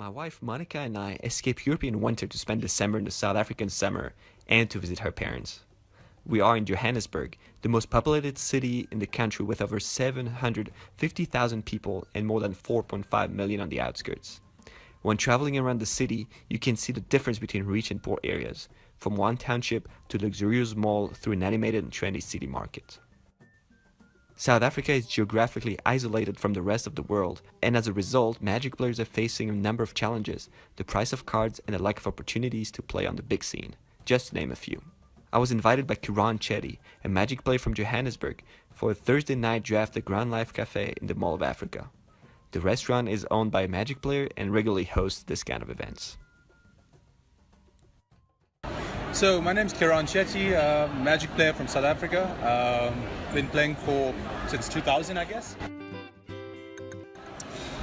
My wife Monica and I escape European winter to spend December in the South African summer and to visit her parents. We are in Johannesburg, the most populated city in the country with over 750,000 people and more than 4.5 million on the outskirts. When traveling around the city, you can see the difference between rich and poor areas, from one township to luxurious mall through an animated and trendy city market. South Africa is geographically isolated from the rest of the world, and as a result, Magic players are facing a number of challenges: the price of cards and a lack of opportunities to play on the big scene, just to name a few. I was invited by Keraan Chetty, a Magic player from Johannesburg, for a Thursday night Drapht at Grand Life Cafe in the Mall of Africa. The restaurant is owned by a Magic player and regularly hosts this kind of events. So my name's Keraan Chetty, Magic player from South Africa. Been playing since 2000, I guess.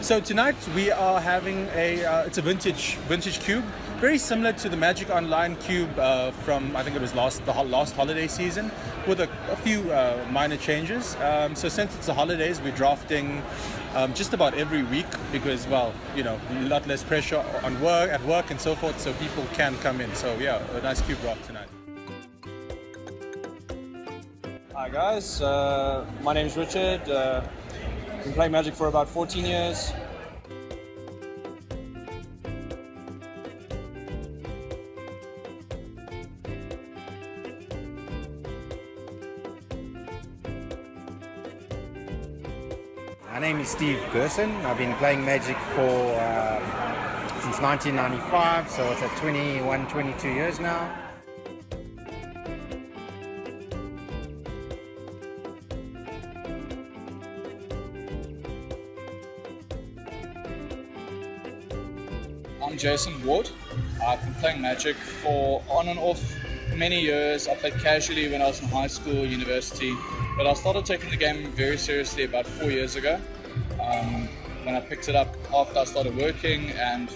So tonight we are having it's a vintage cube, very similar to the Magic Online cube from, I think it was the last holiday season, with a few minor changes. So since it's the holidays, we're drafting just about every week because, well, you know, a lot less pressure at work and so forth, so people can come in. So yeah, a nice cube draft tonight. Hi guys, my name is Richard. Been playing Magic for about 14 years. My name is Steve Gerson. I've been playing Magic since 1995, so it's at 21, 22 years now. I'm Jason Ward. I've been playing Magic for on and off many years. I played casually when I was in high school, university, but I started taking the game very seriously about 4 years ago. When I picked it up after I started working, and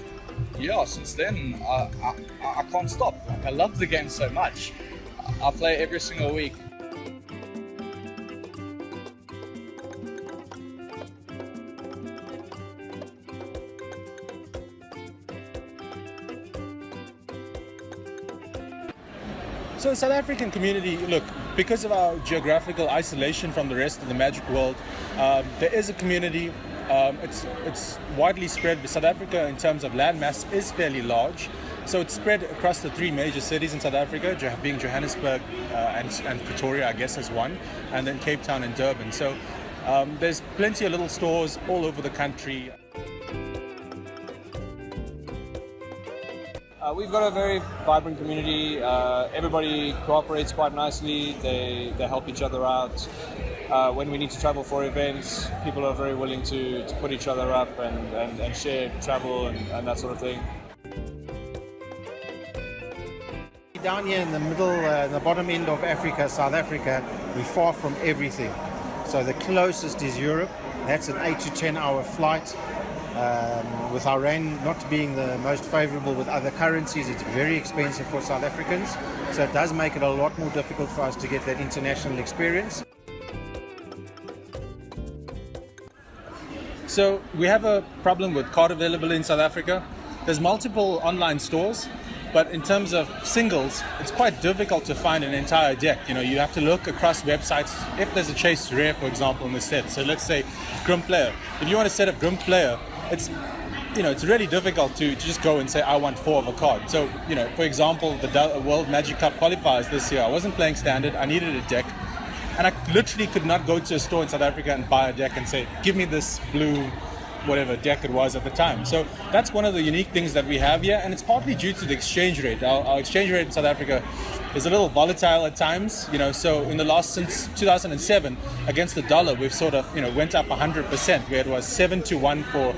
yeah, since then I can't stop. I love the game so much. I play every single week. So the South African community, look, because of our geographical isolation from the rest of the Magic world, there is a community. It's widely spread. South Africa, in terms of landmass, is fairly large. So it's spread across the three major cities in South Africa, being Johannesburg and Pretoria, I guess, as one, and then Cape Town and Durban. So there's plenty of little stores all over the country. We've got a very vibrant community. Everybody cooperates quite nicely. They help each other out. When we need to travel for events, people are very willing to put each other up and share travel and that sort of thing. Down here in the middle, the bottom end of Africa, South Africa, we're far from everything. So the closest is Europe. That's an 8 to 10 hour flight. With our rand not being the most favorable with other currencies, it's very expensive for South Africans. So it does make it a lot more difficult for us to get that international experience. So we have a problem with card availability in South Africa. There's multiple online stores, but in terms of singles, it's quite difficult to find an entire deck. You know, you have to look across websites. If there's a chase rare, for example, in the set, so let's say Grim Player. If you want a set of Grim Player, it's really difficult to just go and say I want 4 of a card. So, you know, for example, the World Magic Cup qualifiers this year, I wasn't playing standard. I needed a deck, and I literally could not go to a store in South Africa and buy a deck and say, give me this blue, whatever deck it was at the time. So that's one of the unique things that we have here, and it's partly due to the exchange rate. Our exchange rate in South Africa is a little volatile at times, you know, so in the since 2007, against the dollar, we've sort of, went up 100%, where it was 7 to 1 for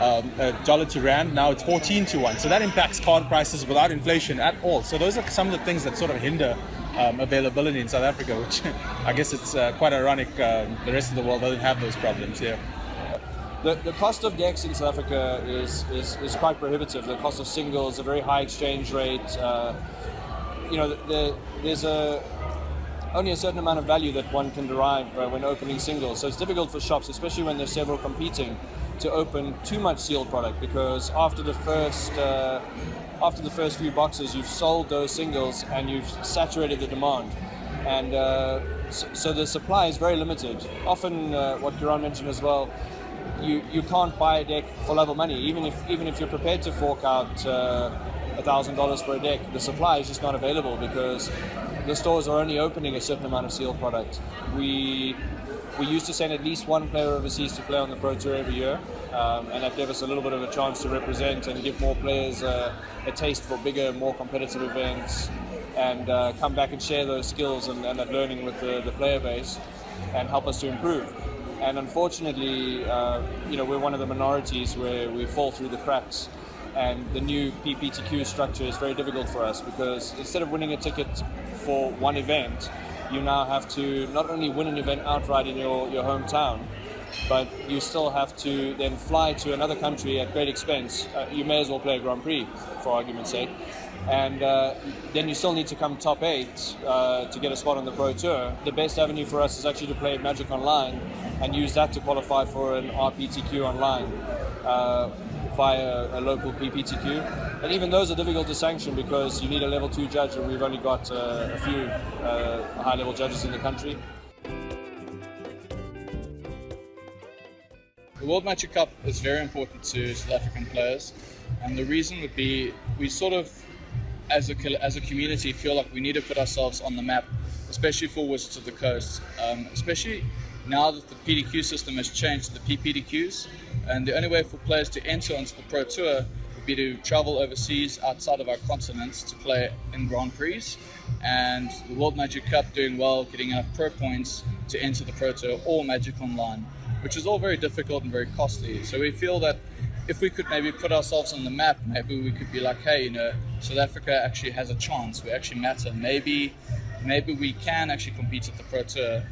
a dollar to rand. Now it's 14 to 1. So that impacts card prices without inflation at all. So those are some of the things that sort of hinder availability in South Africa, which I guess it's quite ironic. The rest of the world doesn't have those problems here. The cost of decks in South Africa is quite prohibitive. The cost of singles, a very high exchange rate. There's only a certain amount of value that one can derive when opening singles. So it's difficult for shops, especially when there's several competing, to open too much sealed product, because after the first few boxes, you've sold those singles and you've saturated the demand, and so the supply is very limited. Often, what Keraan mentioned as well, you can't buy a deck for love of money, even if you're prepared to fork out $1,000 for a deck. The supply is just not available because the stores are only opening a certain amount of sealed product. We used to send at least one player overseas to play on the Pro Tour every year, and that gave us a little bit of a chance to represent and give more players a taste for bigger, more competitive events, and come back and share those skills and that learning with the player base and help us to improve. And unfortunately, we're one of the minorities where we fall through the cracks, and the new PPTQ structure is very difficult for us, because instead of winning a ticket for one event, you now have to not only win an event outright in your hometown, but you still have to then fly to another country at great expense. You may as well play a Grand Prix, for argument's sake. And then you still need to come top 8 to get a spot on the Pro Tour. The best avenue for us is actually to play Megic online and use that to qualify for an RPTQ online via a local PPTQ. And even those are difficult to sanction because you need a level 2 judge, and we've only got a few high-level judges in the country. The World Magic Cup is very important to South African players, and the reason would be we sort of, as a community, feel like we need to put ourselves on the map, especially for Wizards of the Coast, especially now that the PDQ system has changed to the PPDQs, and the only way for players to enter onto the Pro Tour would be to travel overseas outside of our continent to play in Grand Prix, and the World Magic Cup doing well, getting enough pro points to enter the Pro Tour or Magic Online, which is all very difficult and very costly. So we feel that if we could maybe put ourselves on the map, maybe we could be like, hey, South Africa actually has a chance. We actually matter. Maybe we can actually compete at the Pro Tour.